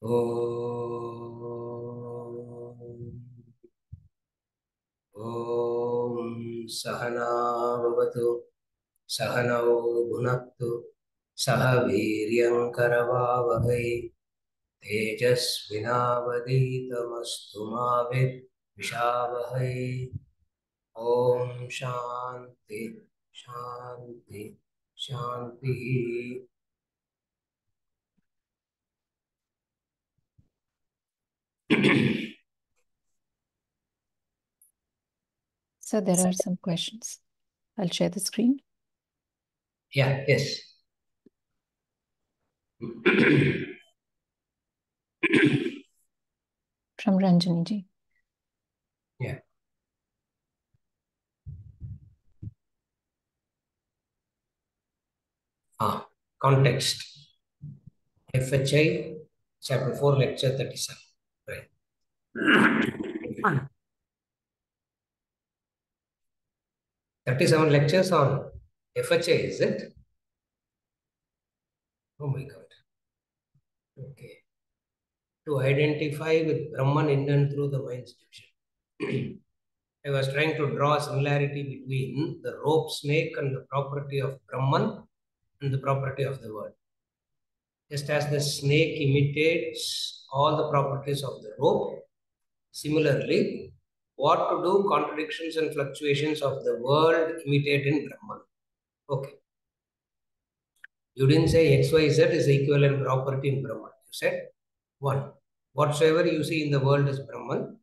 ॐ सहना भवतु सहनौ भुनक्तु सह वीर्यङ्करवावहै तेजस्विनावधीतमस्तु मा विद्विषावहै। ॐ शान्ति शान्ति शान्तिः। So there are some questions. I'll share the screen. Yeah, yes. From Ranjani ji. Yeah. Context. FHI, chapter 4, lecture 37. Right. 37 lectures on FHI, is it? Oh my God. Okay. To identify with Brahman in and through the mind's division. I was trying to draw a similarity between the rope snake and the property of Brahman and the property of the world. Just as the snake imitates all the properties of the rope, similarly, what to do, contradictions and fluctuations of the world imitate in Brahman. Okay. You didn't say XYZ is equivalent property in Brahman. You said 1. Whatsoever you see in the world is Brahman.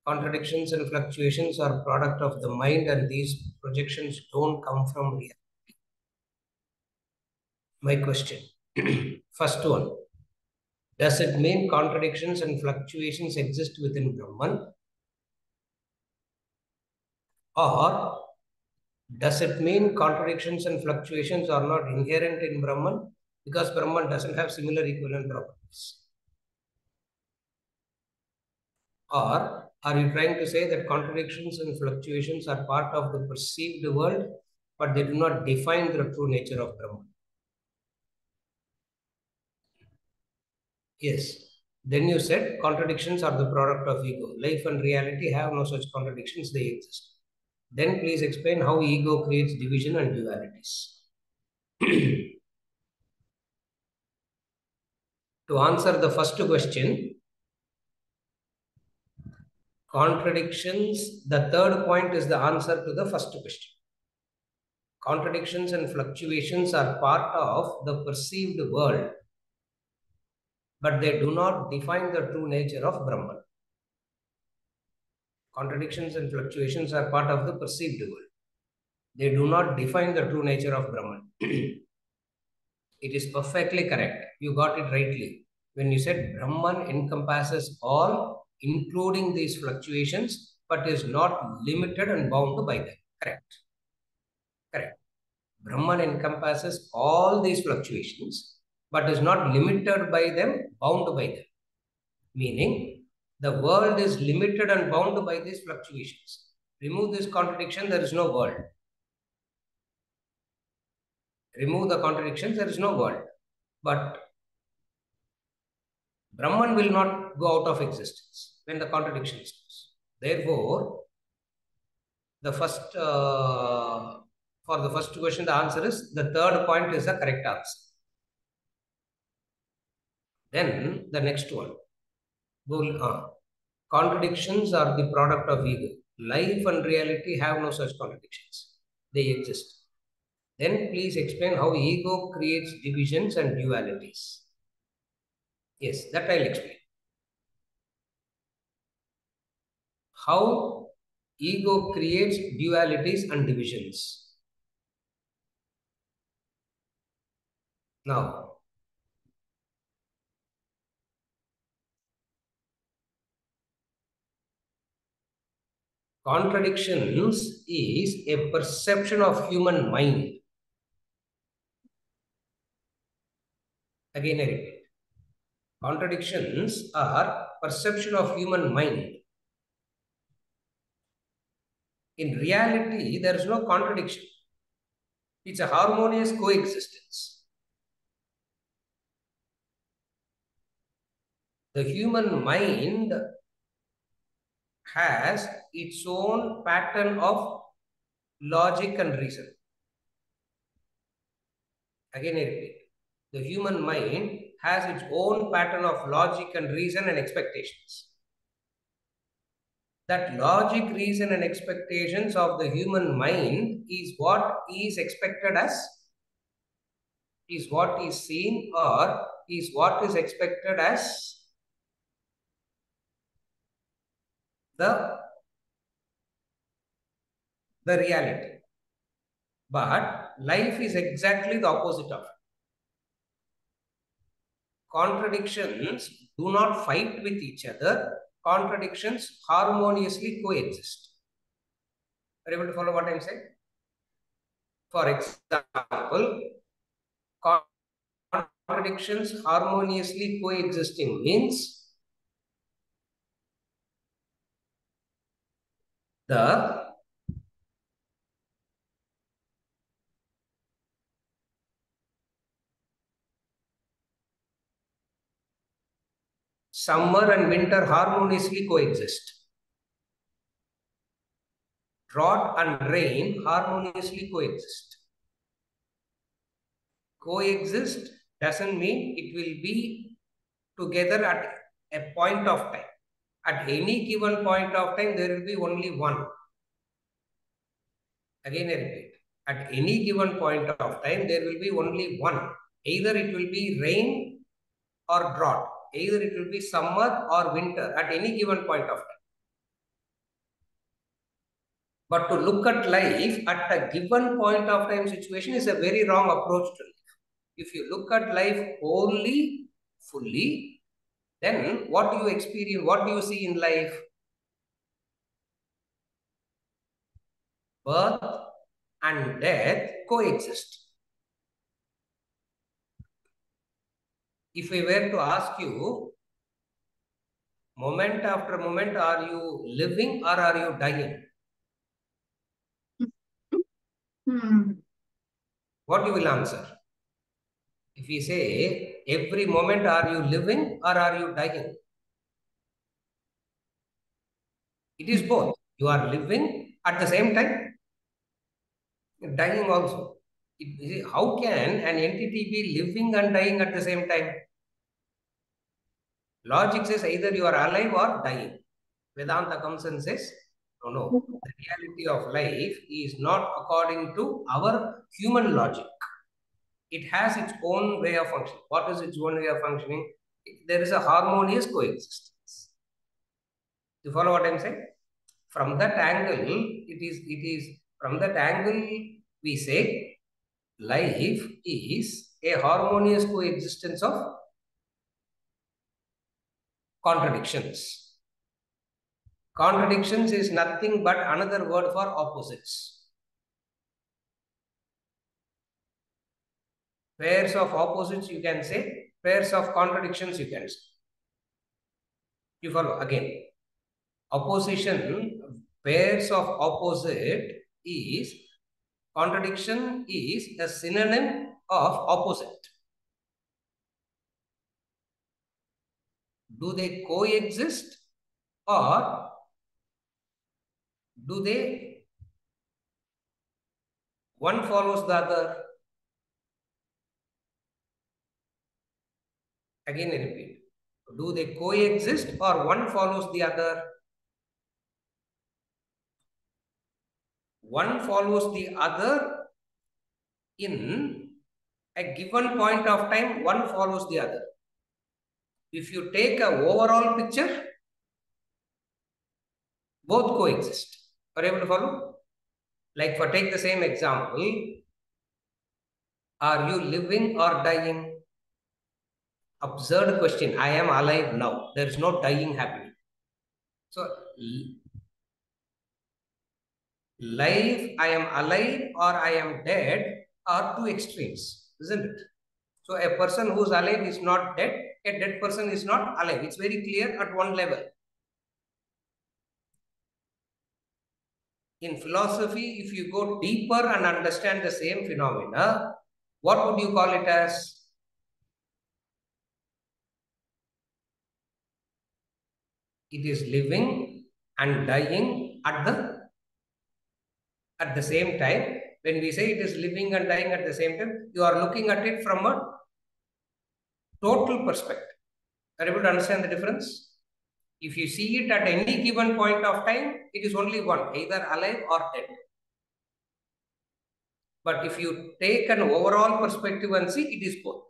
Contradictions and fluctuations are product of the mind, and these projections don't come from reality. My question. First one. Does it mean contradictions and fluctuations exist within Brahman? Or does it mean contradictions and fluctuations are not inherent in Brahman because Brahman doesn't have similar equivalent properties? Or are you trying to say that contradictions and fluctuations are part of the perceived world, but they do not define the true nature of Brahman? Yes. Then you said contradictions are the product of ego. Life and reality have no such contradictions, they exist. Then please explain how ego creates division and dualities. To answer the first question, contradictions, the third point is the answer to the first question. Contradictions and fluctuations are part of the perceived world, but they do not define the true nature of Brahman. Contradictions and fluctuations are part of the perceived world. They do not define the true nature of Brahman. It is perfectly correct. You got it rightly. When you said Brahman encompasses all, including these fluctuations, but is not limited and bound by them. Correct. Correct. Brahman encompasses all these fluctuations, but is not limited by them, bound by them. Meaning, the world is limited and bound by these fluctuations. Remove this contradiction, there is no world. Remove the contradictions, there is no world. But Brahman will not go out of existence when the contradiction stops. Therefore, the first, for the first question, the answer is the third point is the correct answer. Then the next one. Contradictions are the product of ego. Life and reality have no such contradictions. They exist. Then please explain how ego creates divisions and dualities. Yes, that I'll explain. How ego creates dualities and divisions. Now, contradictions is a perception of human mind. Again, I repeat. Contradictions are perception of human mind. In reality, there is no contradiction. It's a harmonious coexistence. The human mind has its own pattern of logic and reason. Again, I repeat. The human mind has its own pattern of logic and reason and expectations. That logic, reason, and expectations of the human mind is what is expected as, is what is seen, or is what is expected as the reality. But life is exactly the opposite of it. Contradictions do not fight with each other. Contradictions harmoniously coexist. Are you able to follow what I'm saying? For example, contradictions harmoniously coexisting means the summer and winter harmoniously coexist. Drought and rain harmoniously coexist. Coexist doesn't mean it will be together at a point of time. At any given point of time, there will be only one. Again, I repeat. At any given point of time, there will be only one. Either it will be rain or drought. Either it will be summer or winter at any given point of time. But to look at life at a given point of time situation is a very wrong approach to life. If you look at life wholly, fully, then what do you experience? What do you see in life? Birth and death coexist. If we were to ask you, moment after moment, are you living or are you dying? What you will answer? If we say, every moment, are you living or are you dying? It is both. You are living at the same time, dying also. How can an entity be living and dying at the same time? Logic says either you are alive or dying. Vedanta comes and says, no, no. The reality of life is not according to our human logic. It has its own way of functioning. What is its own way of functioning? There is a harmonious coexistence. You follow what I'm saying? From that angle, from that angle, we say life is a harmonious coexistence of contradictions. Contradictions is nothing but another word for opposites. Pairs of opposites, you can say. Pairs of contradictions, you can say. You follow again. Opposition, pairs of opposite is, contradiction is a synonym of opposite. Do they coexist or do they, one follows the other? Again, I repeat. Do they coexist or one follows the other? One follows the other in a given point of time, one follows the other. If you take an overall picture, both coexist. Are you able to follow? Like for take the same example, are you living or dying? Absurd question. I am alive now. There is no dying happening. So, life, I am alive or I am dead are two extremes, isn't it? So, a person who's alive is not dead. A dead person is not alive. It's very clear at one level. In philosophy, if you go deeper and understand the same phenomena, what would you call it as? It is living and dying at the same time. When we say it is living and dying at the same time, you are looking at it from a total perspective. Are you able to understand the difference? If you see it at any given point of time, it is only one, either alive or dead. But if you take an overall perspective and see, it is both.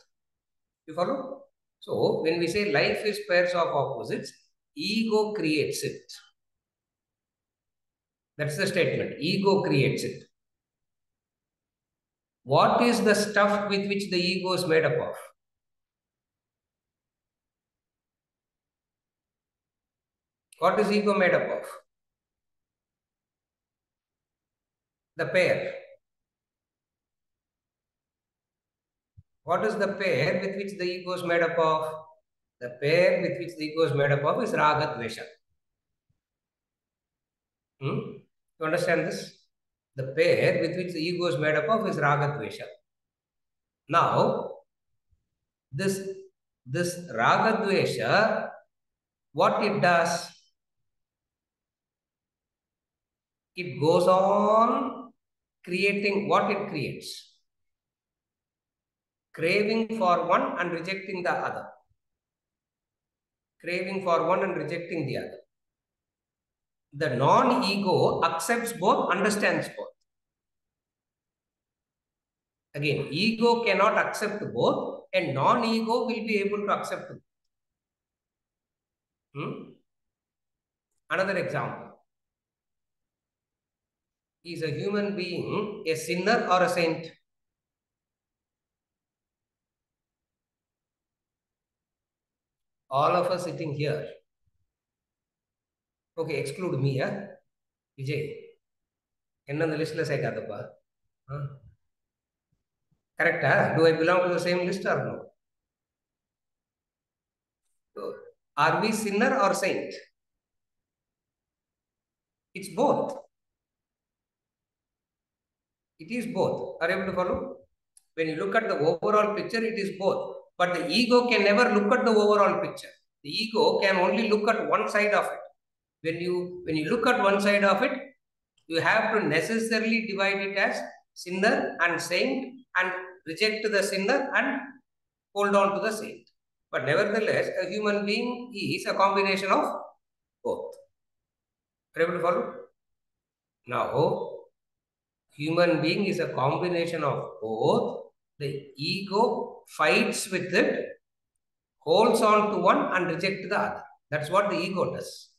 You follow? So, when we say life is pairs of opposites, ego creates it. That's the statement. Ego creates it. What is the stuff with which the ego is made up of? What is ego made up of? The pair. What is the pair with which the ego is made up of? The pair with which the ego is made up of is raga dvesha. You understand this? The pair with which the ego is made up of is raga dvesha. Now, this raga dvesha, what it does, it goes on creating what it creates. Craving for one and rejecting the other. Craving for one and rejecting the other. The non-ego accepts both, understands both. Again, ego cannot accept both, and non-ego will be able to accept both. Another example. Is a human being a sinner or a saint? All of us sitting here. Okay, exclude me, Vijay. என்ன அந்த லிஸ்ட்ல சேர்க்காதப்பா. Correct, do I belong to the same list or no? So, are we sinner or saint? It's both. It is both. Are you able to follow? When you look at the overall picture, it is both. But the ego can never look at the overall picture. The ego can only look at one side of it. When you look at one side of it, you have to necessarily divide it as sinner and saint and reject the sinner and hold on to the saint. But nevertheless, a human being is a combination of both. Are you able to follow? Now, human being is a combination of both. The ego fights with it, holds on to one and rejects the other. That's what the ego does.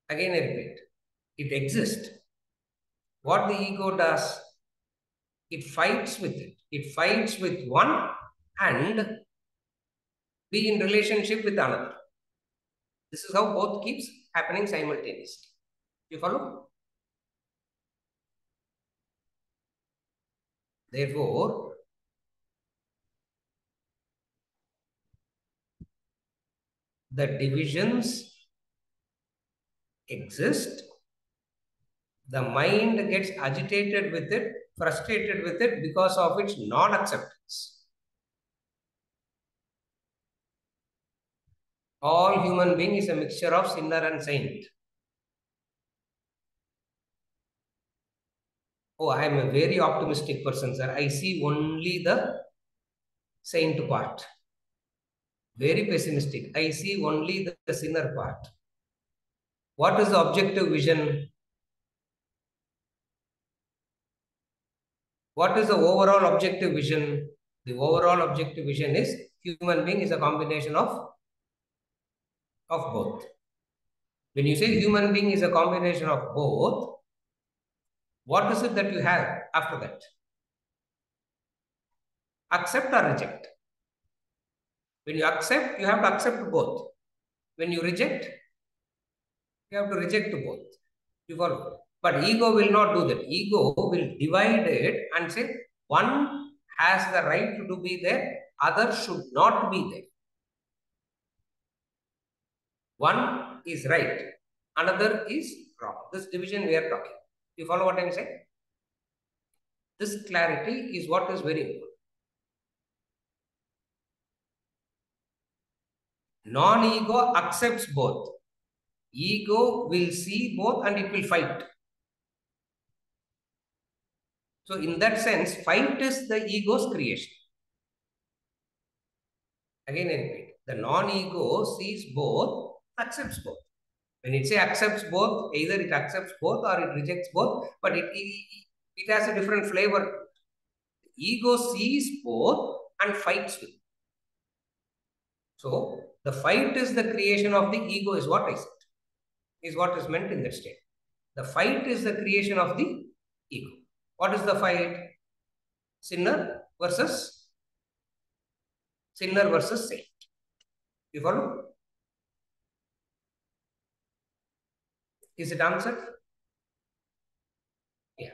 Again, I repeat, it exists. What the ego does, it fights with it. It fights with one and be in relationship with another. This is how both keeps happening simultaneously. You follow? Therefore, the divisions exist. The mind gets agitated with it, frustrated with it because of its non-acceptance. All human being is a mixture of sinner and saint. Oh, I am a very optimistic person, sir. I see only the saint part. Very pessimistic. I see only the sinner part. What is the objective vision? What is the overall objective vision? The overall objective vision is human being is a combination of both. When you say human being is a combination of both, what is it that you have after that? Accept or reject? When you accept, you have to accept both. When you reject, you have to reject both. You follow? But ego will not do that. Ego will divide it and say, one has the right to be there, other should not be there. One is right, another is wrong. This division we are talking. You follow what I am saying? This clarity is what is very important. Non-ego accepts both. Ego will see both and it will fight. So in that sense, fight is the ego's creation. Again, I repeat, the non-ego sees both, accepts both. When it say accepts both, either it accepts both or it rejects both, but it has a different flavor. Ego sees both and fights with. So the fight is the creation of the ego, is what I said, is what is meant in that state. The fight is the creation of the ego. What is the fight? Sinner versus saint. You follow? Is it answered? Yeah.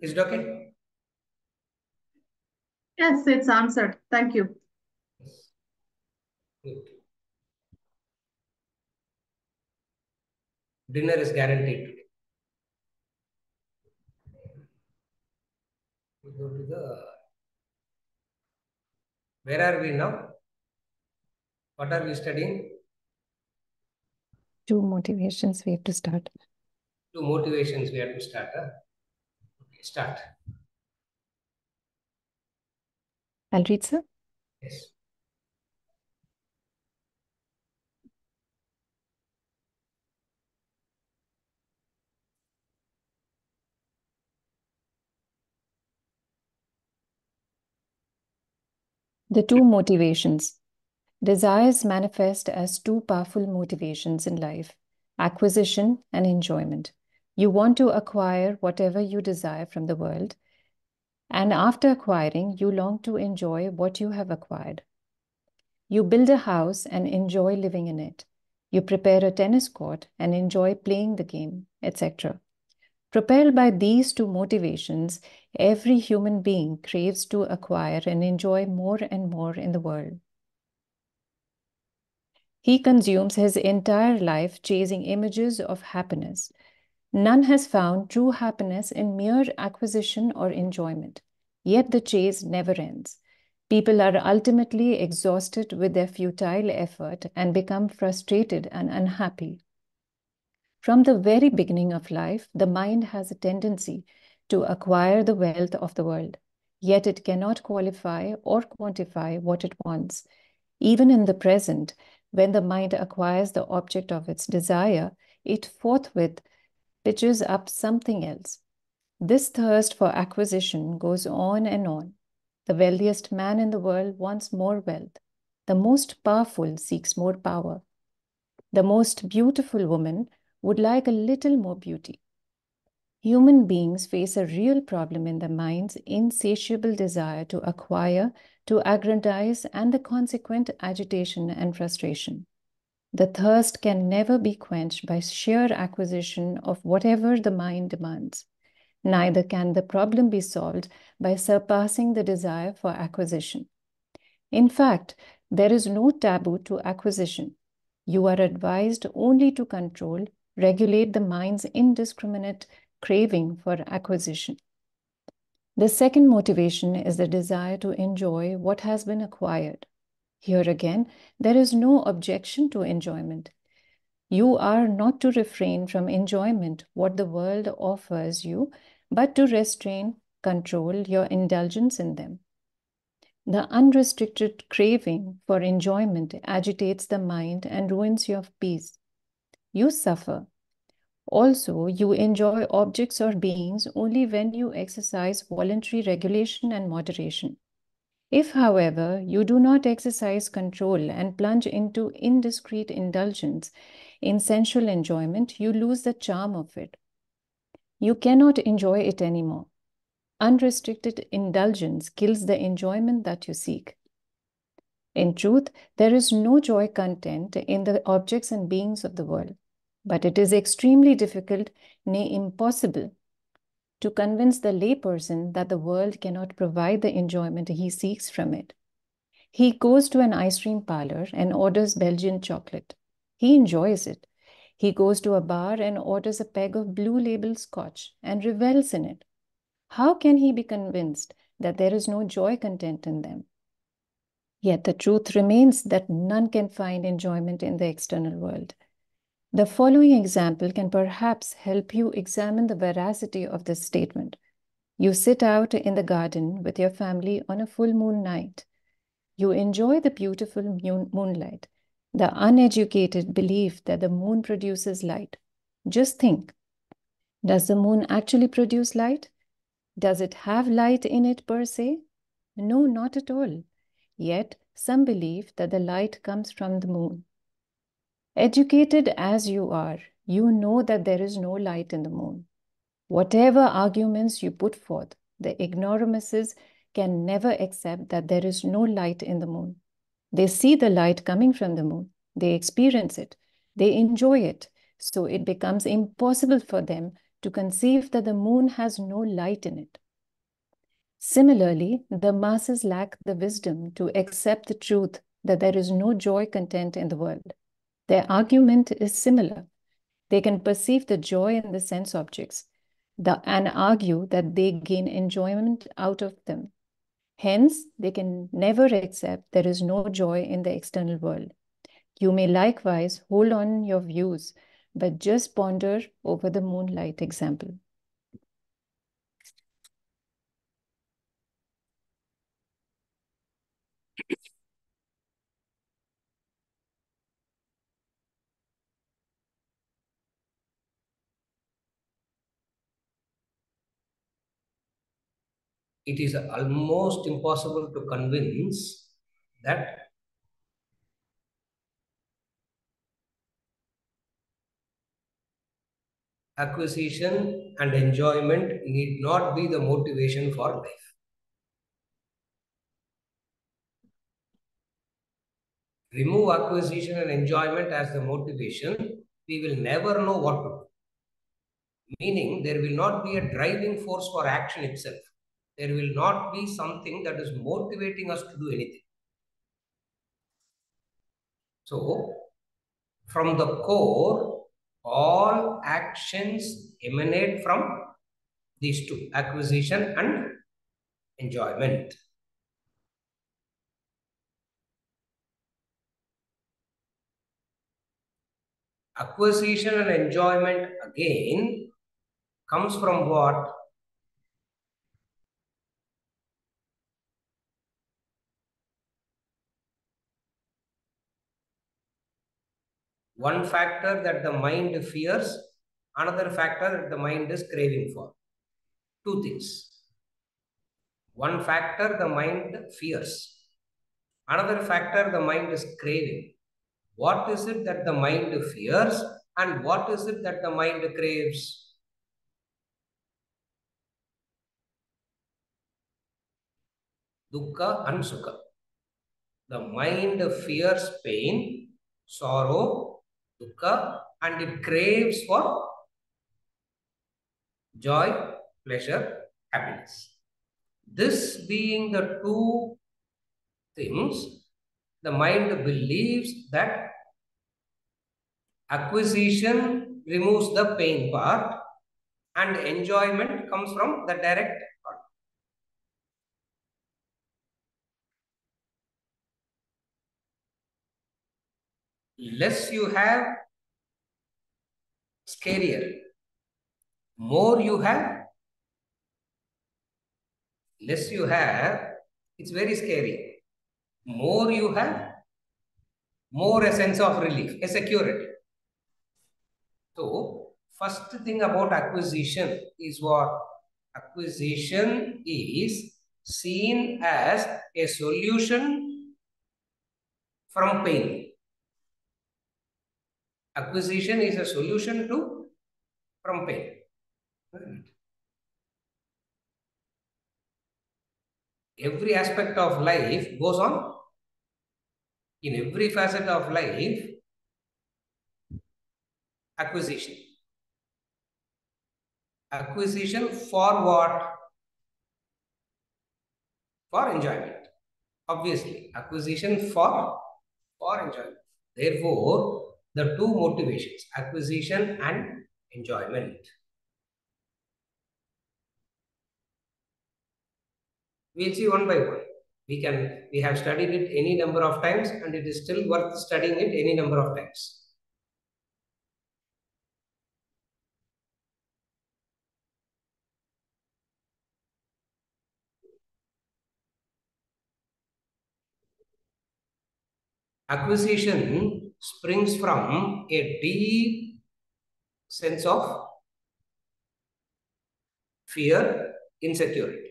Is it okay? Yes, it's answered. Thank you. Yes. Good. Dinner is guaranteed today. We go to the. Where are we now? What are we studying? 2 motivations we have to start. 2 motivations we have to start. Okay, start. I'll read, sir. Yes. The 2 motivations. Desires manifest as 2 powerful motivations in life: acquisition and enjoyment. You want to acquire whatever you desire from the world, and after acquiring, you long to enjoy what you have acquired. You build a house and enjoy living in it. You prepare a tennis court and enjoy playing the game, etc. Propelled by these 2 motivations, every human being craves to acquire and enjoy more and more in the world. He consumes his entire life chasing images of happiness. None has found true happiness in mere acquisition or enjoyment. Yet the chase never ends. People are ultimately exhausted with their futile effort and become frustrated and unhappy. From the very beginning of life, the mind has a tendency to acquire the wealth of the world, yet it cannot qualify or quantify what it wants. Even in the present, when the mind acquires the object of its desire, it forthwith pitches up something else. This thirst for acquisition goes on and on. The wealthiest man in the world wants more wealth. The most powerful seeks more power. The most beautiful woman would like a little more beauty. Human beings face a real problem in their mind's insatiable desire to acquire, to aggrandize, and the consequent agitation and frustration. The thirst can never be quenched by sheer acquisition of whatever the mind demands. Neither can the problem be solved by surpassing the desire for acquisition. In fact, there is no taboo to acquisition. You are advised only to control, regulate the mind's indiscriminate craving for acquisition. The second motivation is the desire to enjoy what has been acquired. Here again, there is no objection to enjoyment. You are not to refrain from enjoyment, what the world offers you, but to restrain, control your indulgence in them. The unrestricted craving for enjoyment agitates the mind and ruins your peace. You suffer. Also, you enjoy objects or beings only when you exercise voluntary regulation and moderation. If, however, you do not exercise control and plunge into indiscreet indulgence in sensual enjoyment, you lose the charm of it. You cannot enjoy it anymore. Unrestricted indulgence kills the enjoyment that you seek. In truth, there is no joy content in the objects and beings of the world, but it is extremely difficult, nay impossible, to convince the layperson that the world cannot provide the enjoyment he seeks from it. He goes to an ice cream parlor and orders Belgian chocolate. He enjoys it. He goes to a bar and orders a peg of Blue Label scotch and revels in it. How can he be convinced that there is no joy content in them? Yet the truth remains that none can find enjoyment in the external world. The following example can perhaps help you examine the veracity of this statement. You sit out in the garden with your family on a full moon night. You enjoy the beautiful moonlight. The uneducated believe that the moon produces light. Just think, does the moon actually produce light? Does it have light in it per se? No, not at all. Yet some believe that the light comes from the moon. Educated as you are, you know that there is no light in the moon. Whatever arguments you put forth, the ignoramuses can never accept that there is no light in the moon. They see the light coming from the moon. They experience it. They enjoy it. So it becomes impossible for them to conceive that the moon has no light in it. Similarly, the masses lack the wisdom to accept the truth that there is no joy content in the world. Their argument is similar. They can perceive the joy in the sense objects and argue that they gain enjoyment out of them. Hence, they can never accept there is no joy in the external world. You may likewise hold on your views, but just ponder over the moonlight example. It is almost impossible to convince that acquisition and enjoyment need not be the motivation for life. Remove acquisition and enjoyment as the motivation, we will never know what to do. Meaning, there will not be a driving force for action itself. There will not be something that is motivating us to do anything. So, from the core, all actions emanate from these two, acquisition and enjoyment. Acquisition and enjoyment again comes from what? One factor that the mind fears, another factor that the mind is craving for. Two things. One factor the mind fears, another factor the mind is craving. What is it that the mind fears and what is it that the mind craves? Dukkha and sukha. The mind fears pain, sorrow, dukkha, and it craves for joy, pleasure, happiness. This being the two things, the mind believes that acquisition removes the pain part and enjoyment comes from the direct part. Less you have, scarier. More you have, less you have, it's very scary. More you have, more a sense of relief, a security. So, first thing about acquisition is what? Acquisition is seen as a solution from pain. Acquisition is a solution to from pain. Every aspect of life goes on. In every facet of life, acquisition. Acquisition for what? For enjoyment. Obviously, acquisition for enjoyment. Therefore, the two motivations, acquisition and enjoyment. We'll see one by one. We have studied it any number of times, and it is still worth studying it any number of times. Acquisition springs from a deep sense of fear, insecurity.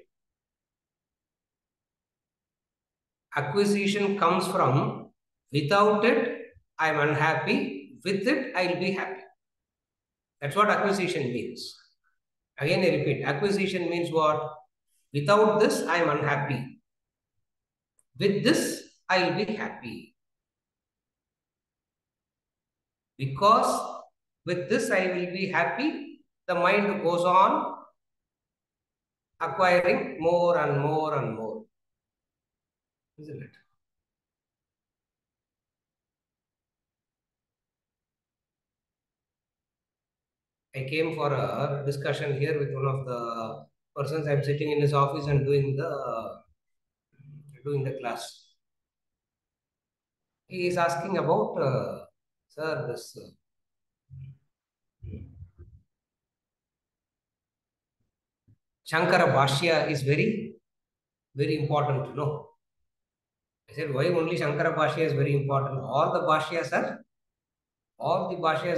Acquisition comes from without it, I'm unhappy. With it, I'll be happy. That's what acquisition means. Again, I repeat, acquisition means what? Without this, I'm unhappy. With this, I'll be happy. Because with this, I will be happy. The mind goes on acquiring more and more and more. Isn't it? I came for a discussion here with one of the persons. I'm sitting in his office and doing the class. He is asking about, sir, this Shankara Bhashya is very, very important to know. I said, why only Shankara Bhashya is very important? All the Bhashyas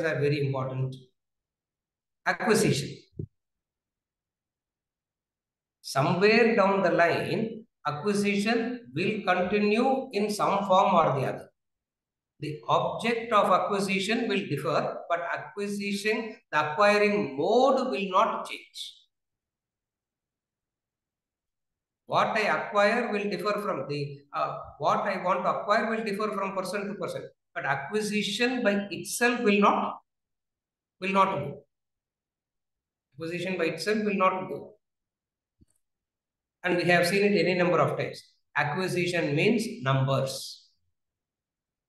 are very important. Acquisition. Somewhere down the line, acquisition will continue in some form or the other. The object of acquisition will differ, but the acquiring mode will not change. What I acquire will differ from what I want to acquire will differ from person to person, but acquisition by itself will not go. Acquisition by itself will not go. And we have seen it any number of times. Acquisition means numbers.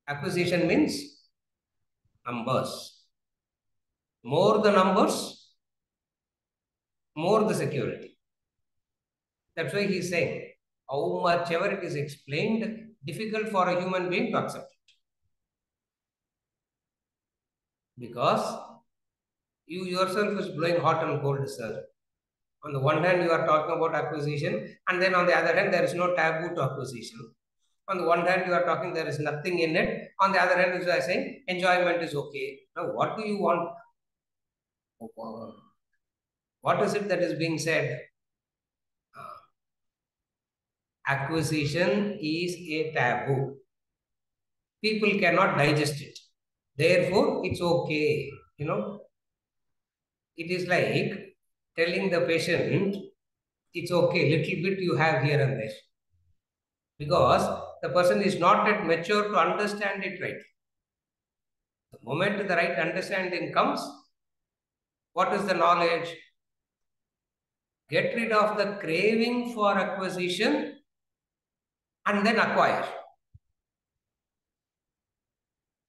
Acquisition means numbers. More the numbers, more the security. That's why he's saying, how much ever it is explained, difficult for a human being to accept it. Because you yourself is blowing hot and cold, sir. On the one hand, you are talking about acquisition, and then on the other hand, there is no taboo to acquisition. On the one hand, you are talking there is nothing in it. On the other hand, you are saying enjoyment is okay. Now, what do you want? What is it that is being said? Acquisition is a taboo. People cannot digest it. Therefore, it's okay. It is like telling the patient, it's okay, little bit you have here and there. Because the person is not yet mature to understand it right. The moment the right understanding comes, what is the knowledge? Get rid of the craving for acquisition and then acquire.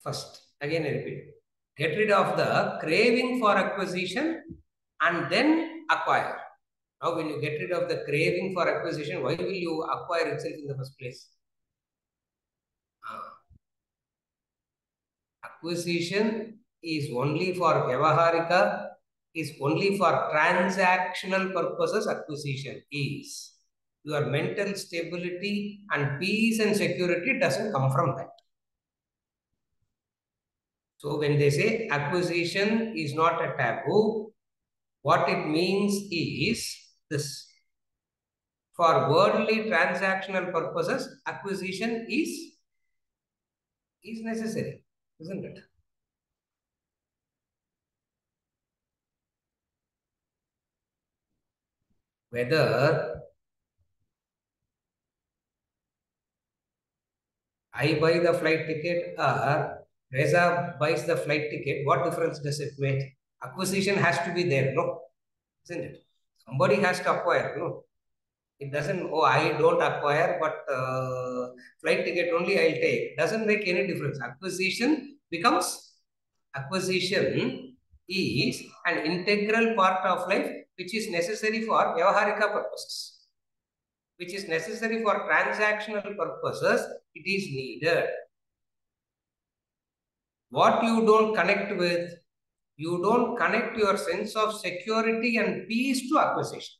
First, again I repeat. Get rid of the craving for acquisition and then acquire. Now, when you get rid of the craving for acquisition, why will you acquire itself in the first place? Acquisition is only for Vyavaharika, is only for transactional purposes. Acquisition is. Your mental stability and peace and security doesn't come from that. So when they say acquisition is not a taboo, what it means is this. For worldly transactional purposes, acquisition is necessary, isn't it? Whether I buy the flight ticket or Reza buys the flight ticket, what difference does it make? Acquisition has to be there, no? Isn't it? Somebody has to acquire, no? It doesn't, oh, I don't acquire, but flight ticket only I'll take. Doesn't make any difference. Acquisition is an integral part of life which is necessary for Vyavaharika purposes. which is necessary for transactional purposes, it is needed. What you don't connect with, you don't connect your sense of security and peace to acquisition.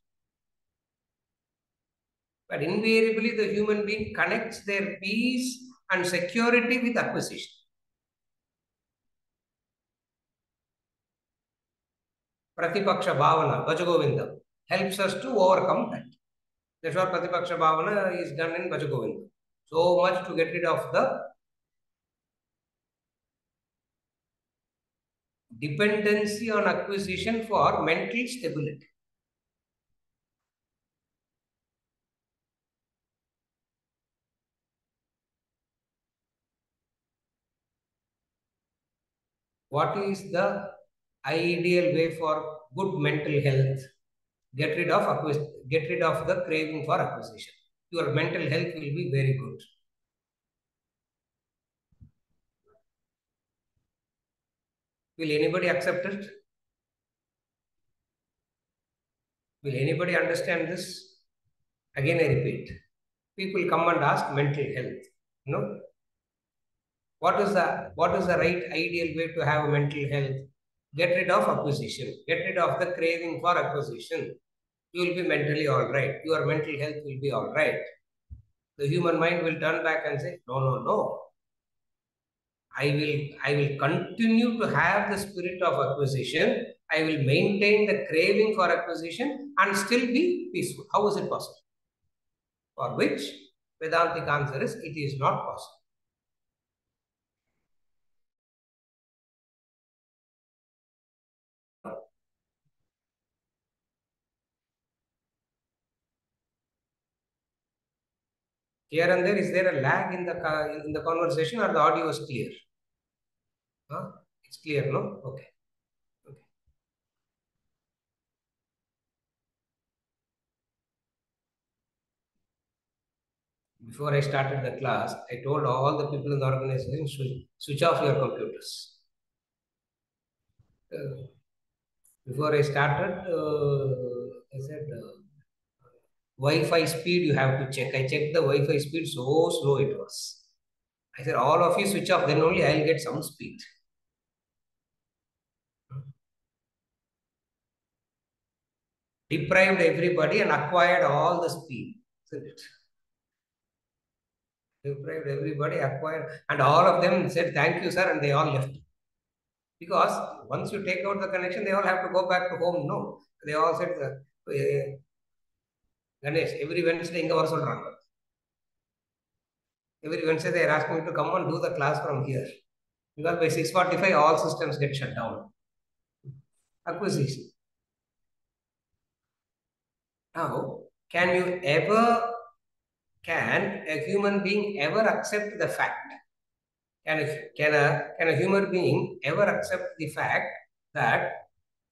But invariably, the human being connects their peace and security with acquisition. Pratipaksha Bhavana, Bhajagovindam, helps us to overcome that. That's why Pratipaksha Bhavana is done in Bhajagovindam. So much to get rid of the dependency on acquisition for mental stability. What is the ideal way for good mental health? Get rid of the craving for acquisition. Your mental health will be very good. Will anybody accept it? Will anybody understand this? Again, I repeat. People come and ask mental health. No? What is the right ideal way to have mental health? Get rid of acquisition. Get rid of the craving for acquisition. You will be mentally all right. Your mental health will be all right. The human mind will turn back and say, no, no, no. I will continue to have the spirit of acquisition. I will maintain the craving for acquisition and still be peaceful. How is it possible? For which Vedantic answer is, it is not possible. Here and there, is there a lag in the conversation, or the audio is clear? Huh? It's clear, no? Okay. Okay. Before I started the class, I told all the people in the organization, switch off your computers. Before I started, I said, Wi-Fi speed you have to check. I checked the Wi-Fi speed, so slow it was. I said, all of you switch off, then only I'll get some speed. Deprived everybody and acquired all the speed, isn't it? Deprived everybody, acquired, and all of them said, thank you, sir, and they all left. Because once you take out the connection, they all have to go back to home. No, they all said, Ganesh, every Wednesday, inga vara solranga. Every Wednesday, they are asking me to come and do the class from here. Because by 6:45, all systems get shut down. Acquisition. Now, can a human being ever accept the fact? Can a human being ever accept the fact that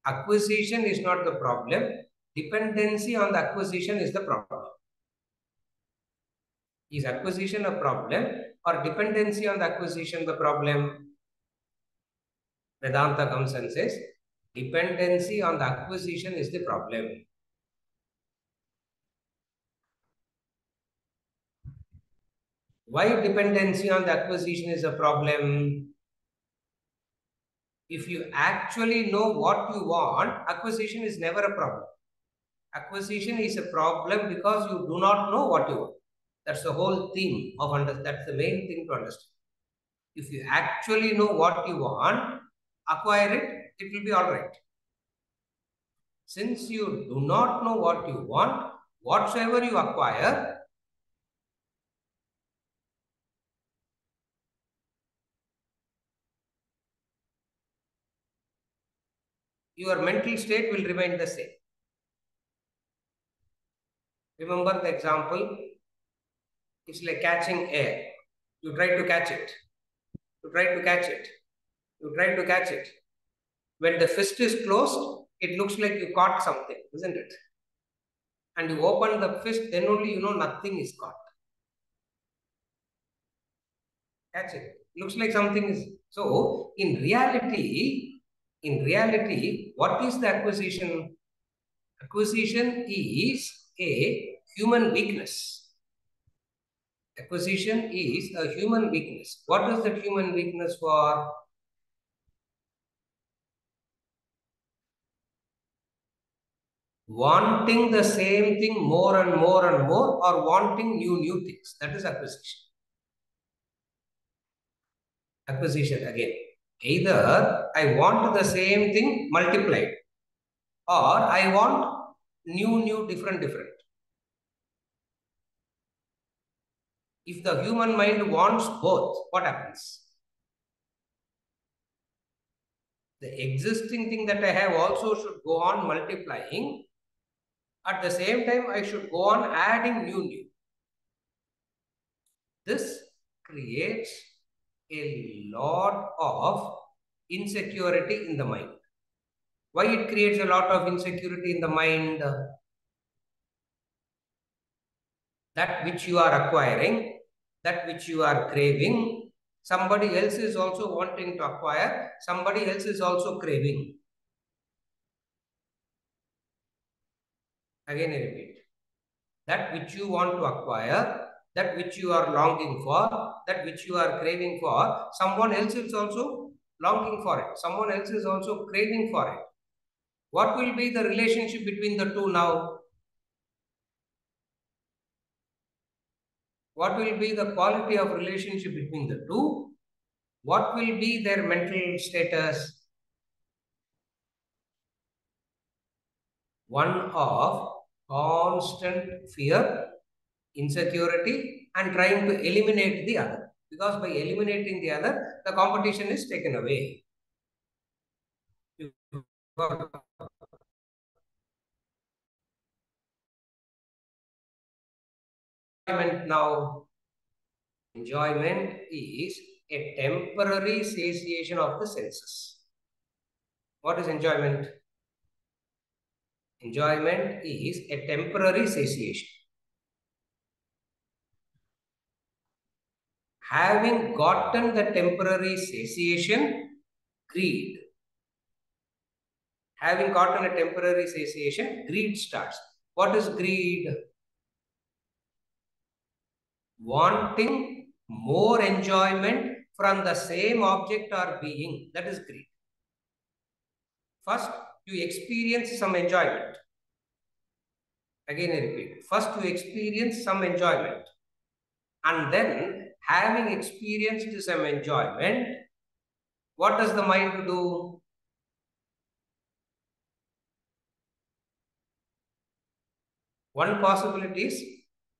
acquisition is not the problem, dependency on the acquisition is the problem? Is acquisition a problem or dependency on the acquisition the problem? Vedanta comes and says, dependency on the acquisition is the problem. Why dependency on the acquisition is a problem? If you actually know what you want, acquisition is never a problem. Acquisition is a problem because you do not know what you want. That's the whole theme of that's the main thing to understand. If you actually know what you want, acquire it, it will be all right. Since you do not know what you want, whatsoever you acquire, your mental state will remain the same. Remember the example, it's like catching air. You try to catch it. You try to catch it. You try to catch it. When the fist is closed, it looks like you caught something, isn't it? And you open the fist, then only you know nothing is caught. Catch it. Looks like something is. So, in reality, what is the acquisition? Acquisition is a human weakness. Acquisition is a human weakness. What is that human weakness for? Wanting the same thing more and more and more, or wanting new things. That is acquisition. Acquisition again. Either I want the same thing multiplied, or I want new, different. If the human mind wants both, what happens? The existing thing that I have also should go on multiplying. At the same time, I should go on adding new. This creates a lot of insecurity in the mind. Why it creates a lot of insecurity in the mind? That which you are acquiring, that which you are craving, somebody else is also wanting to acquire, somebody else is also craving. Again, I repeat. That which you want to acquire, that which you are longing for, that which you are craving for, someone else is also longing for it. Someone else is also craving for it. What will be the relationship between the two now? What will be the quality of relationship between the two? What will be their mental status? One of constant fear, insecurity, and trying to eliminate the other. Because by eliminating the other, the competition is taken away. Enjoyment now. Enjoyment is a temporary satiation of the senses. What is enjoyment? Enjoyment is a temporary satiation. Having gotten the temporary satiation, greed. Having gotten a temporary satiation, greed starts. What is greed? Wanting more enjoyment from the same object or being. That is greed. First, you experience some enjoyment. Again, I repeat. First, you experience some enjoyment. And then, having experienced some enjoyment, what does the mind do? One possibility is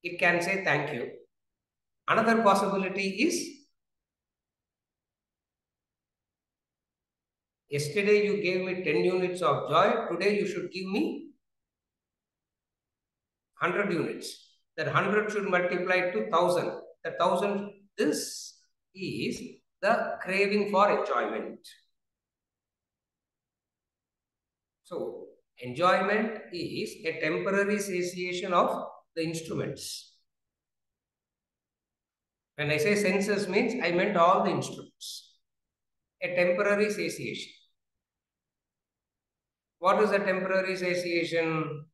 it can say thank you. Another possibility is yesterday you gave me 10 units of joy. Today you should give me 100 units. That 100 should multiply to 1000. The 1000, this is the craving for enjoyment. So, enjoyment is a temporary satiation of the instruments. When I say senses means, I meant all the instruments. A temporary satiation. What is a temporary satiation?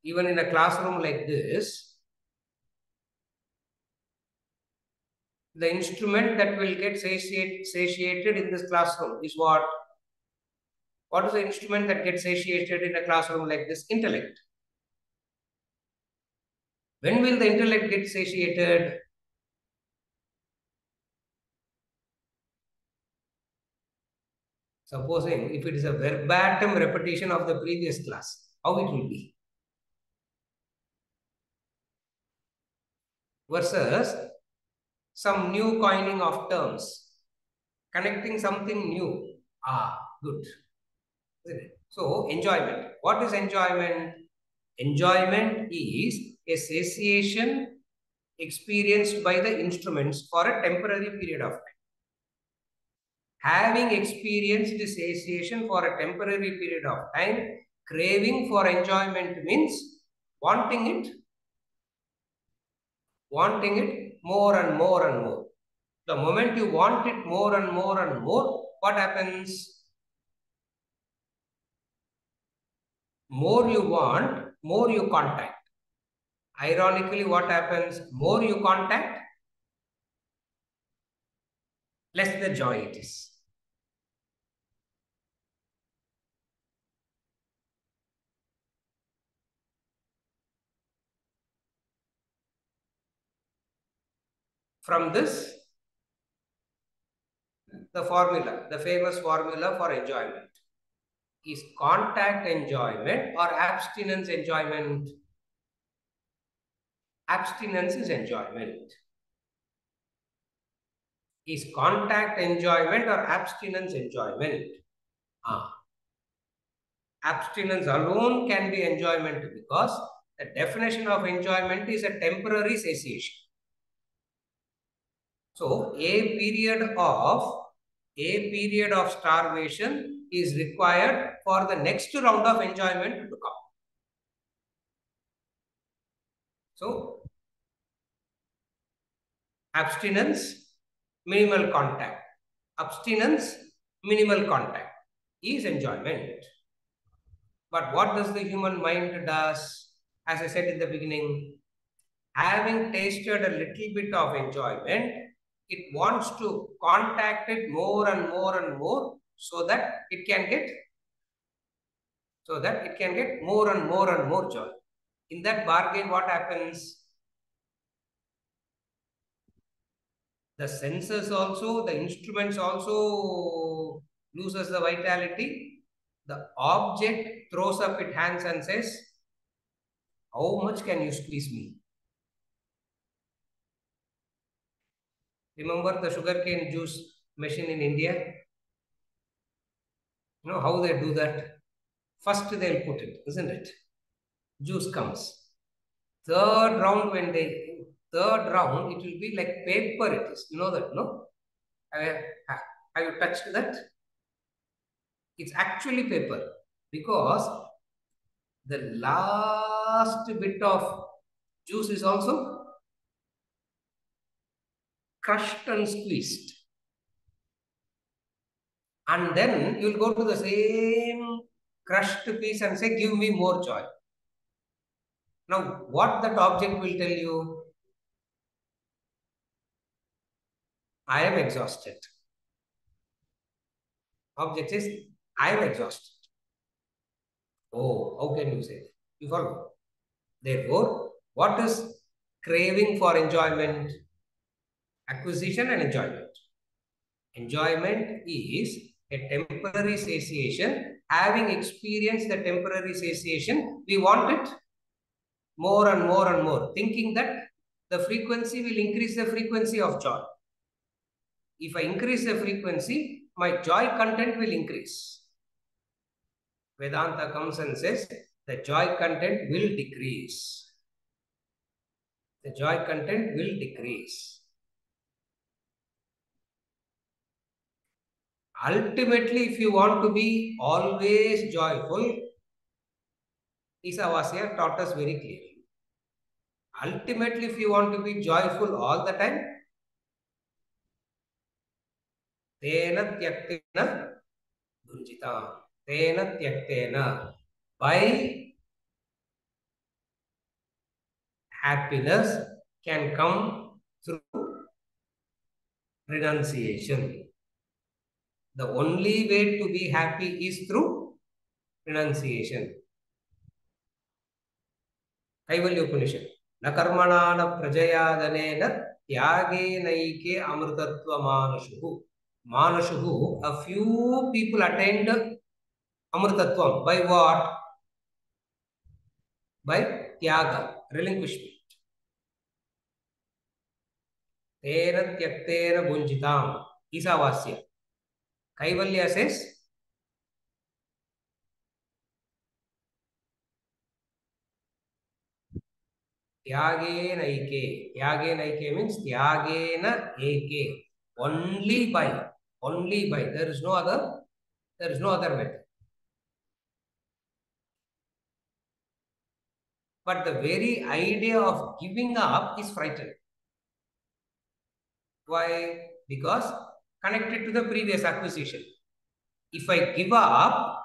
Even in a classroom like this, the instrument that will get satiated in this classroom is what? What is the instrument that gets satiated in a classroom like this? Intellect. When will the intellect get satiated? Supposing if it is a verbatim repetition of the previous class, how it will be? Versus some new coining of terms, connecting something new. Good. So, enjoyment. What is enjoyment? Enjoyment is a satiation experienced by the instruments for a temporary period of time. Having experienced this satiation for a temporary period of time, craving for enjoyment means wanting it more and more and more. The moment you want it more and more and more, what happens? More you want, more you contact. Ironically, what happens? More you contact, less the joy it is. From this, the formula, the famous formula for enjoyment is contact enjoyment or abstinence enjoyment. Abstinence is enjoyment. Is contact enjoyment or abstinence enjoyment? Abstinence alone can be enjoyment because the definition of enjoyment is a temporary satiation. So a period of starvation is required for the next round of enjoyment to come. So abstinence, minimal contact. Abstinence, minimal contact is enjoyment. But what does the human mind does? As I said in the beginning, having tasted a little bit of enjoyment, it wants to contact it more and more and more so that it can get more and more and more joy. In that bargain, what happens? The senses also, the instruments also loses the vitality. The object throws up its hands and says, how much can you squeeze me? Remember the sugarcane juice machine in India? You know how they do that? First they'll put it, isn't it? Juice comes. Third round, it will be like paper it is. You know that, no? Have you touched that? It's actually paper because the last bit of juice is also crushed and squeezed. And then you'll go to the same crushed piece and say, give me more joy. Now, what that object will tell you? I am exhausted. Object says, I am exhausted. Oh, how can you say that? You follow? Therefore, what is craving for enjoyment? Acquisition and enjoyment. Enjoyment is a temporary satiation. Having experienced the temporary satiation, we want it more and more and more, thinking that the frequency will increase the frequency of joy. If I increase the frequency, my joy content will increase. Vedanta comes and says, the joy content will decrease. The joy content will decrease. Ultimately, if you want to be always joyful, Isavasya taught us very clearly. Ultimately, if you want to be joyful all the time, Tena Tyaktena Dunjita. Tena Tyaktena. By happiness can come through renunciation. The only way to be happy is through renunciation. Kaivalya Upanishad. Na karmana na prajayadane na tyage naike amrtatva manashuhu. Manashuhu, a few people attained amrtatvam. By what? By tyaga, relinquishment. Tena tyaktena bunjitam. Isavasya. Kaivalya says, Tyagena eke. Tyagena eke means Tyagena eke. Only by. There is no other method. But the very idea of giving up is frightening. Why? Because connected to the previous acquisition. If I give up,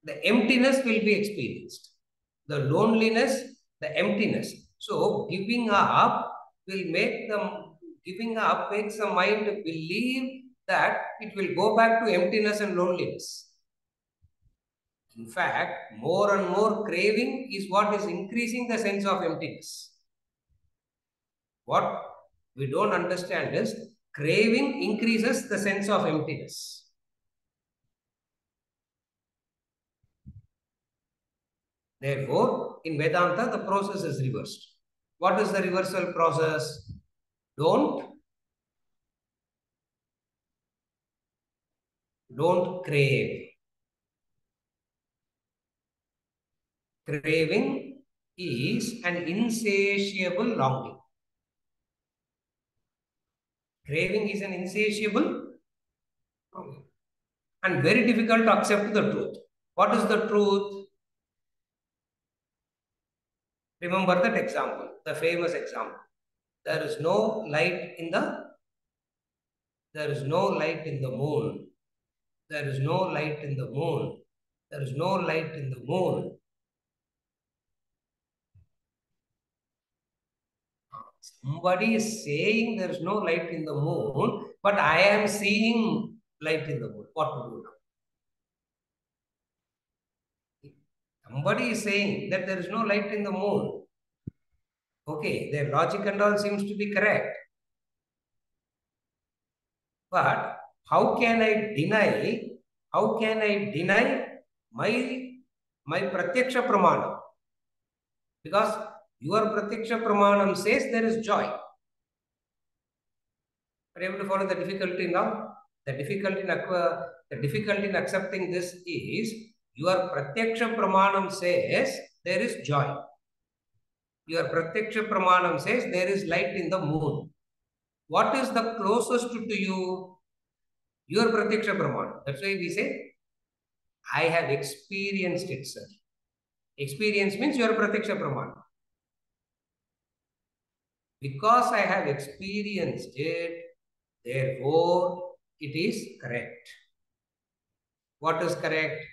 the emptiness will be experienced. The loneliness the emptiness. So giving up makes the mind believe that it will go back to emptiness and loneliness. In fact, more and more craving is what is increasing the sense of emptiness. What we don't understand is craving increases the sense of emptiness. Therefore, in Vedanta, the process is reversed. What is the reversal process? Don't crave. Craving is an insatiable longing. Craving is an insatiable longing. And very difficult to accept the truth. What is the truth? Remember that example, the famous example. There is no light in the moon. There is no light in the moon. There is no light in the moon. Somebody is saying there is no light in the moon, but I am seeing light in the moon. What to do now? Somebody is saying that there is no light in the moon. Okay, their logic and all seems to be correct. But how can I deny my pratyaksha pramanam? Because your pratyaksha pramanam says there is joy. Are you able to follow the difficulty now? The difficulty in accepting this is your pratyaksha pramanam says there is joy. Your pratyaksha pramanam says there is light in the moon. What is the closest to you? Your pratyaksha pramanam. That's why we say, I have experienced it, sir. Experience means your pratyaksha pramanam. Because I have experienced it, therefore it is correct. What is correct?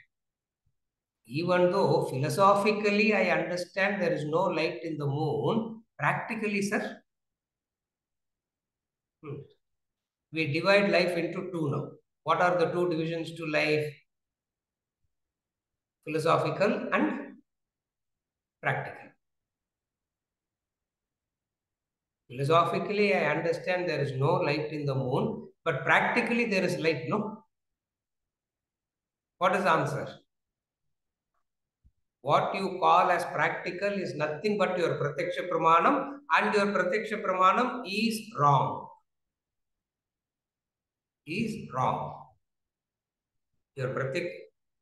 Even though philosophically I understand there is no light in the moon, practically, sir, we divide life into two now. What are the two divisions to life? Philosophical and practical. Philosophically, I understand there is no light in the moon, but practically there is light, no? What is the answer? What you call as practical is nothing but your pratyaksha pramanam, and your pratyaksha pramanam is wrong. Is wrong. Your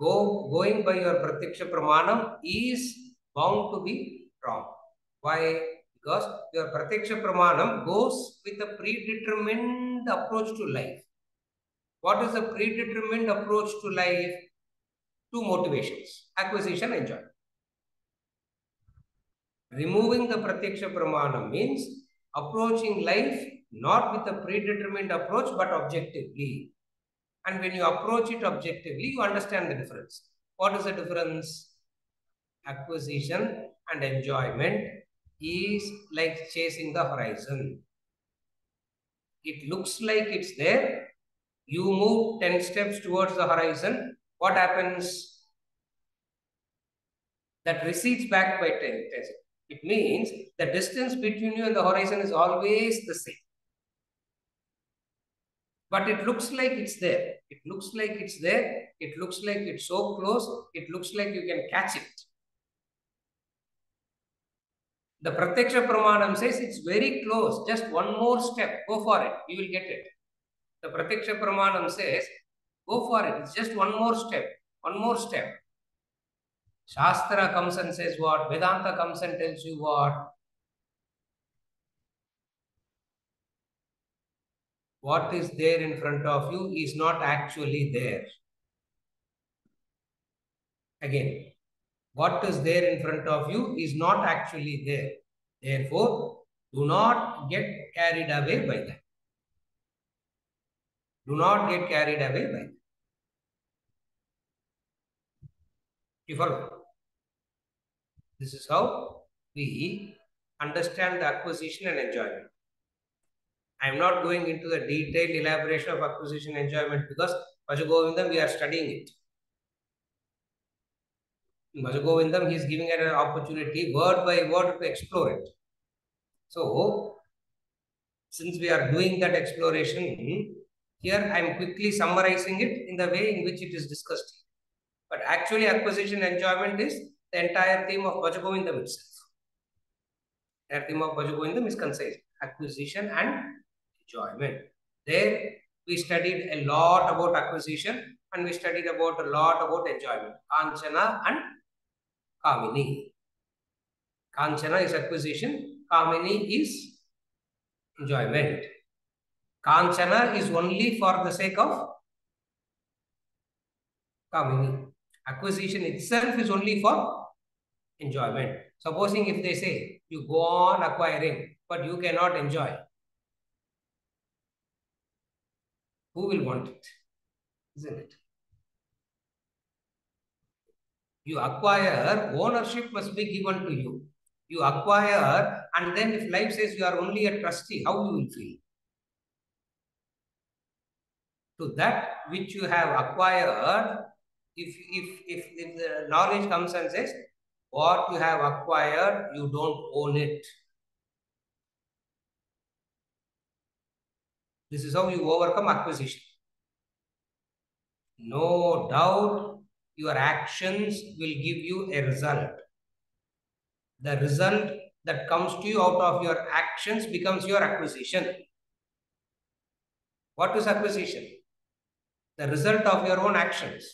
going by your pratyaksha pramanam is bound to be wrong. Why? Because your pratyaksha pramanam goes with a predetermined approach to life. What is the predetermined approach to life? Two motivations: acquisition and enjoyment. Removing the pratyaksha pramanam means approaching life not with a predetermined approach but objectively. And when you approach it objectively, you understand the difference. What is the difference? Acquisition and enjoyment is like chasing the horizon. It looks like it's there. You move 10 steps towards the horizon. What happens? That recedes back by 10 steps. It means the distance between you and the horizon is always the same. But it looks like it's there. It looks like it's there. It looks like it's so close. It looks like you can catch it. The Pratyaksha Pramanam says it's very close. Just one more step. Go for it. You will get it. The Pratyaksha Pramanam says, go for it. It's just one more step. One more step. Shastra comes and says what? Vedanta comes and tells you what? What is there in front of you is not actually there. Again, what is there in front of you is not actually there. Therefore, do not get carried away by that. Do not get carried away by that. You follow? This is how we understand the acquisition and enjoyment. I am not going into the detailed elaboration of acquisition and enjoyment because Bhajagovindam, we are studying it. In Bhajagovindam, he is giving it an opportunity word by word to explore it. So, since we are doing that exploration, here I am quickly summarizing it in the way in which it is discussed. But actually, acquisition and enjoyment is the entire theme of Bhajagovindam itself. The theme of Bhajagovindam is concise acquisition and enjoyment. There we studied a lot about acquisition and we studied about a lot about enjoyment. Kanchana and Kamini. Kanchana is acquisition, Kamini is enjoyment. Kanchana is only for the sake of Kamini. Acquisition itself is only for enjoyment. Supposing if they say you go on acquiring, but you cannot enjoy, who will want it? Isn't it? You acquire, ownership must be given to you. You acquire, and then if life says you are only a trustee, how you will feel? To that which you have acquired, if the knowledge comes and says, what you have acquired, you don't own it. This is how you overcome acquisition. No doubt, your actions will give you a result. The result that comes to you out of your actions becomes your acquisition. What is acquisition? The result of your own actions.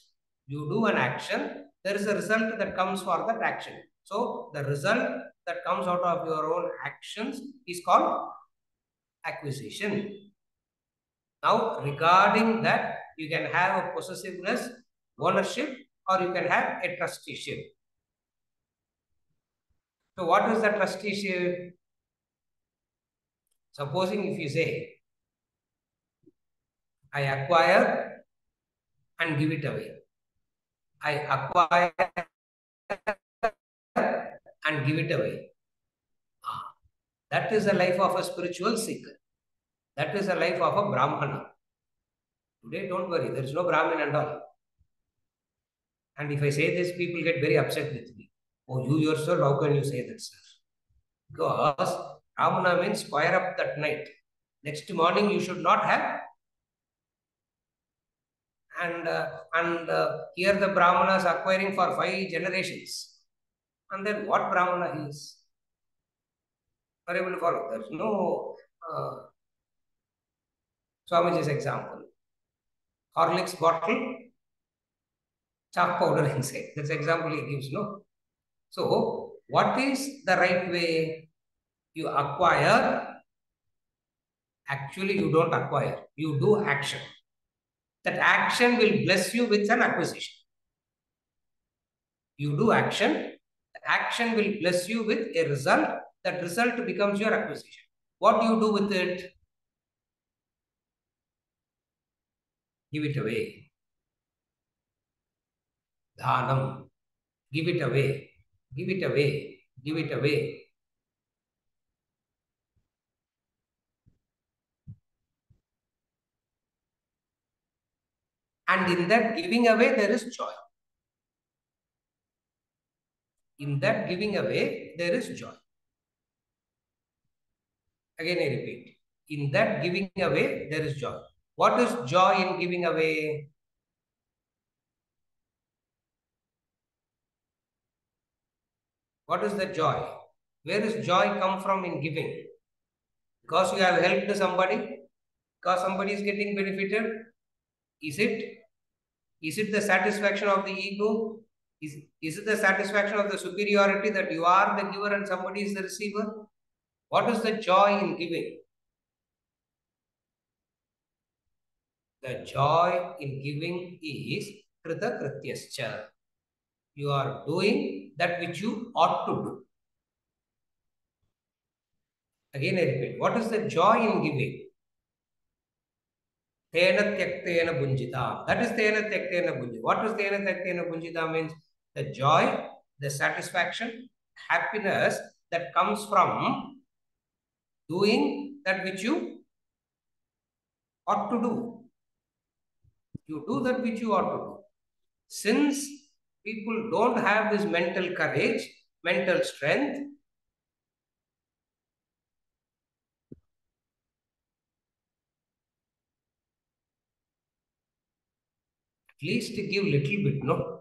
You do an action, there is a result that comes for that action. So, the result that comes out of your own actions is called acquisition. Now, regarding that, you can have a possessiveness, ownership, or you can have a trusteeship. So, what is the trusteeship? Supposing if you say, I acquire and give it away. I acquire and give it away. That is the life of a spiritual seeker. That is the life of a Brahmana. Today, don't worry, there is no Brahmin and all. And if I say this, people get very upset with me. Oh, you yourself, how can you say that, sir? Because Brahmana means fire up that night. Next morning, you should not have. And here the Brahmanas acquiring for 5 generations. And then what Brahmana is? Are able to follow? There's no Swamiji's example. Horlicks bottle, chalk powder inside. That's the example he gives, no? So, what is the right way? You acquire. Actually, you don't acquire. You do action. That action will bless you with an acquisition. You do action. The action will bless you with a result. That result becomes your acquisition. What do you do with it? Give it away. Dhanam. Give it away. Give it away. Give it away. And in that giving away, there is joy. In that giving away, there is joy. Again, I repeat. In that giving away, there is joy. What is joy in giving away? What is the joy? Where does joy come from in giving? Because you have helped somebody? Because somebody is getting benefited? Is it? Is it the satisfaction of the ego? Is it the satisfaction of the superiority that you are the giver and somebody is the receiver? What is the joy in giving? The joy in giving is krita krityascha. You are doing that which you ought to do. Again, I repeat. What is the joy in giving? Tena tyaktena bunjita. That is tena tyaktena bunjita. What does tena tyaktena bunjita means? The joy, the satisfaction, happiness that comes from doing that which you ought to do. You do that which you ought to do. Since people don't have this mental courage, mental strength, at least give little bit, no?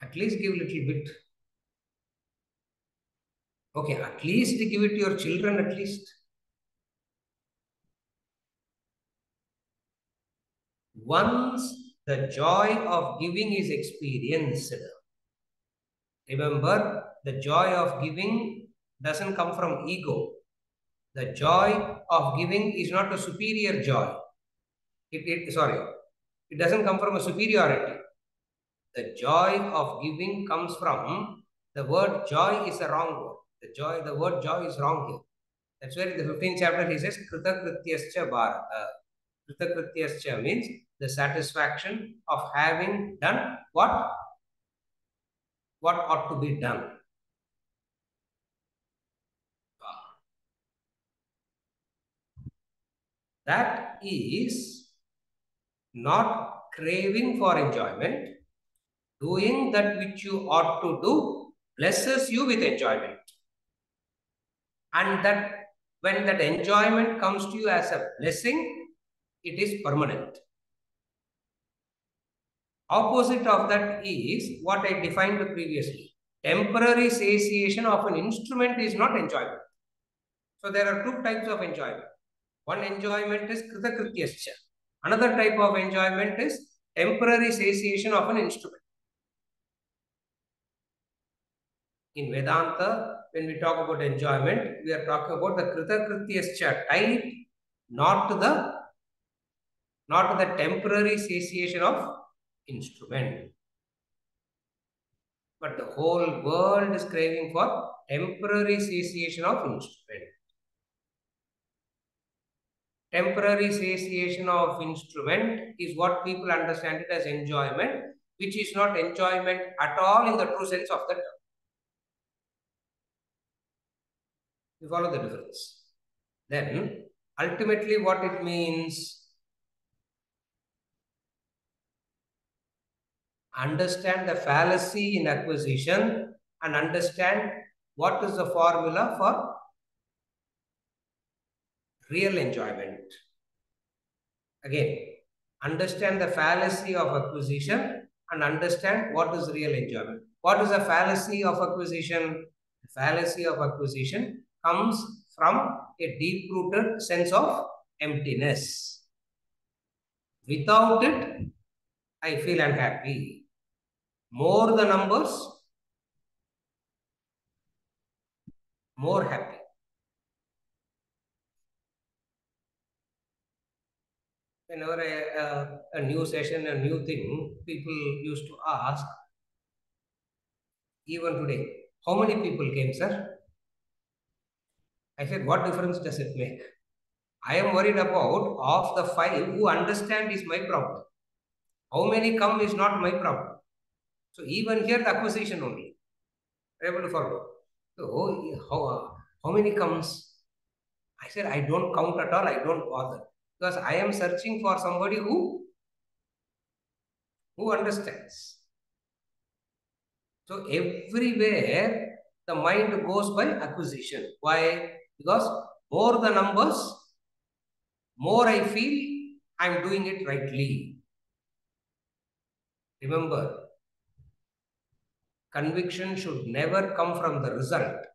At least give little bit. Okay, at least give it to your children, at least. Once the joy of giving is experienced, remember, the joy of giving doesn't come from ego. The joy of giving is not a superior joy. It doesn't come from a superiority. The joy of giving comes from the word joy is a wrong word. The word joy is wrong here. That's where in the 15th chapter he says, Kritakrityascha Bharata. Kritakrityascha means the satisfaction of having done what ought to be done. That is not craving for enjoyment. Doing that which you ought to do blesses you with enjoyment. And that when that enjoyment comes to you as a blessing, it is permanent. Opposite of that is what I defined previously. Temporary satiation of an instrument is not enjoyment. So there are two types of enjoyment. One enjoyment is kritakrityascha. Another type of enjoyment is temporary satiation of an instrument. In Vedanta, when we talk about enjoyment, we are talking about the kritakrityascha type, not the temporary satiation of instrument. But the whole world is craving for temporary satiation of instrument. Temporary satiation of instrument is what people understand it as enjoyment, which is not enjoyment at all in the true sense of the term. You follow the difference? Then, ultimately what it means, understand the fallacy in acquisition and understand what is the formula for real enjoyment. Again, understand the fallacy of acquisition and understand what is real enjoyment. What is the fallacy of acquisition? The fallacy of acquisition comes from a deep-rooted sense of emptiness. Without it, I feel unhappy. More the numbers, more happy. Whenever a new session, a new thing, people used to ask, even today, how many people came, sir? I said, what difference does it make? I am worried about of the 5 who understand is my problem. How many come is not my problem. So even here, the acquisition only. Able to follow. So how many comes? I said, I don't count at all. I don't bother. Because I am searching for somebody who understands. So everywhere, the mind goes by acquisition. Why? Because more the numbers, more I feel I'm doing it rightly. Remember, conviction should never come from the result.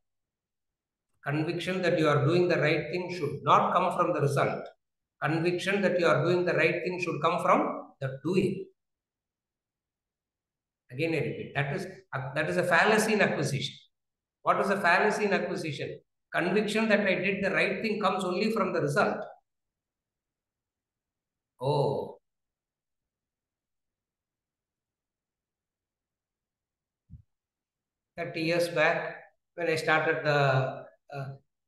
Conviction that you are doing the right thing should not come from the result. Conviction that you are doing the right thing should come from the doing. Again, I repeat, that is a fallacy in acquisition. What is a fallacy in acquisition? Conviction that I did the right thing comes only from the result. Oh, 30 years back, when I started the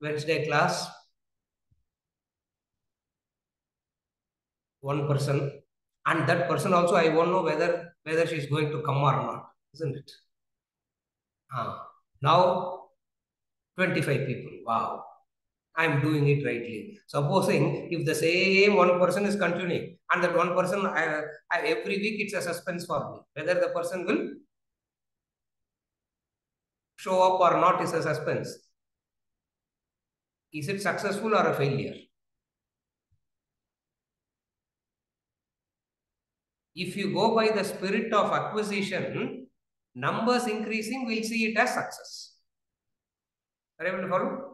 Wednesday class, one person, and that person also, I won't know whether she's going to come or not, isn't it? Now 25 people. Wow. I'm doing it rightly. Supposing if the same one person is continuing and that one person, every week it's a suspense for me. Whether the person will show up or not is a suspense. Is it successful or a failure? If you go by the spirit of acquisition, numbers increasing, we'll see it as success. Are you able to follow?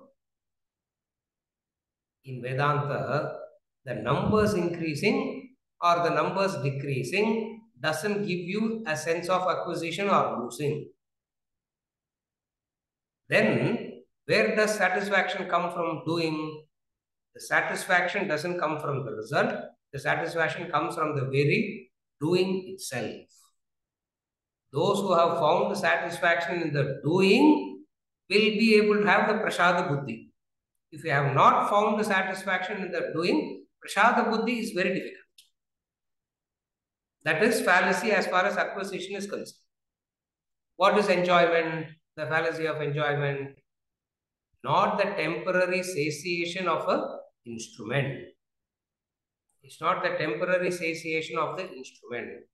In Vedanta, the numbers increasing or the numbers decreasing doesn't give you a sense of acquisition or losing. Then, where does satisfaction come from doing? The satisfaction doesn't come from the result. The satisfaction comes from the very doing itself. Those who have found the satisfaction in the doing will be able to have the prasada buddhi. If you have not found the satisfaction in the doing, prasada buddhi is very difficult. That is fallacy as far as acquisition is concerned. What is enjoyment? The fallacy of enjoyment. Not the temporary satiation of an instrument. It's not the temporary satiation of the instrument.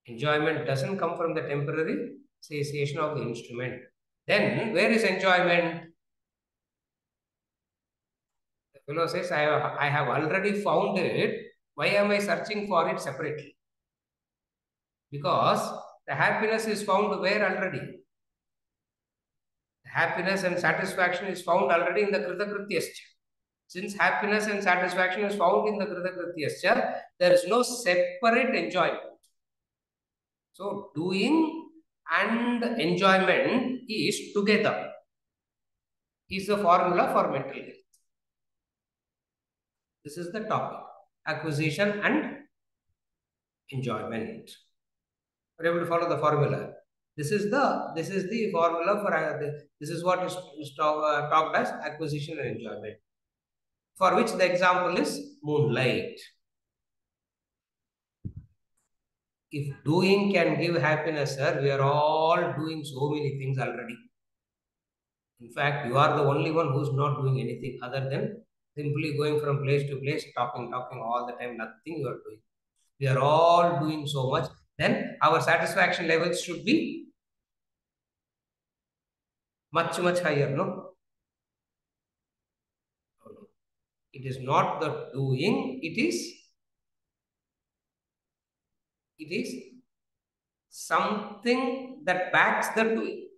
Enjoyment doesn't come from the temporary satiation of the instrument. Then, where is enjoyment? The fellow says, I have already found it. Why am I searching for it separately? Because the happiness is found where already? Happiness and satisfaction is found already in the Kritakrityascha. Since happiness and satisfaction is found in the Kritakrityascha, there is no separate enjoyment. So, doing and enjoyment is together, is the formula for mental health. This is the topic, acquisition and enjoyment. Are you able to follow the formula? This is the formula for this is what is talked as acquisition and enjoyment. For which the example is moonlight. If doing can give happiness, sir, we are all doing so many things already. In fact, you are the only one who's not doing anything other than simply going from place to place, talking all the time, nothing you are doing. We are all doing so much. Then our satisfaction levels should be much, much higher, no? It is not the doing, it is something that backs the doing.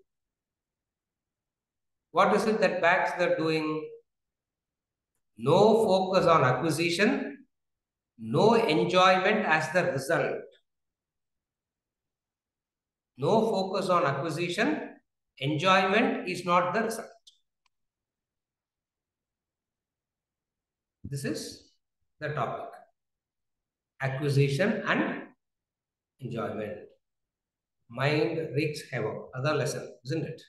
What is it that backs the doing? No focus on acquisition, no enjoyment as the result. No focus on acquisition, enjoyment is not the result. This is the topic. Acquisition and enjoyment. Mind wreaks havoc. Other lesson, isn't it?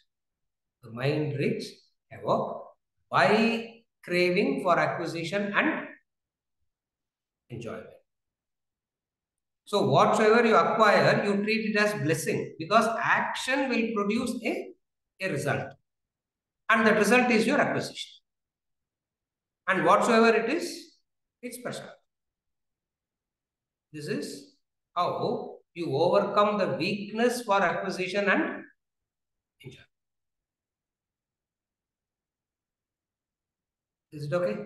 The mind wreaks havoc by craving for acquisition and enjoyment. So whatsoever you acquire, you treat it as blessing because action will produce a result. And the result is your acquisition. And whatsoever it is, it's prasad. This is how you overcome the weakness for acquisition and enjoyment. Is it okay?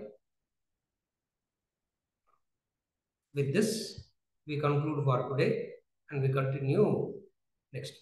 With this, we conclude for today and we continue next.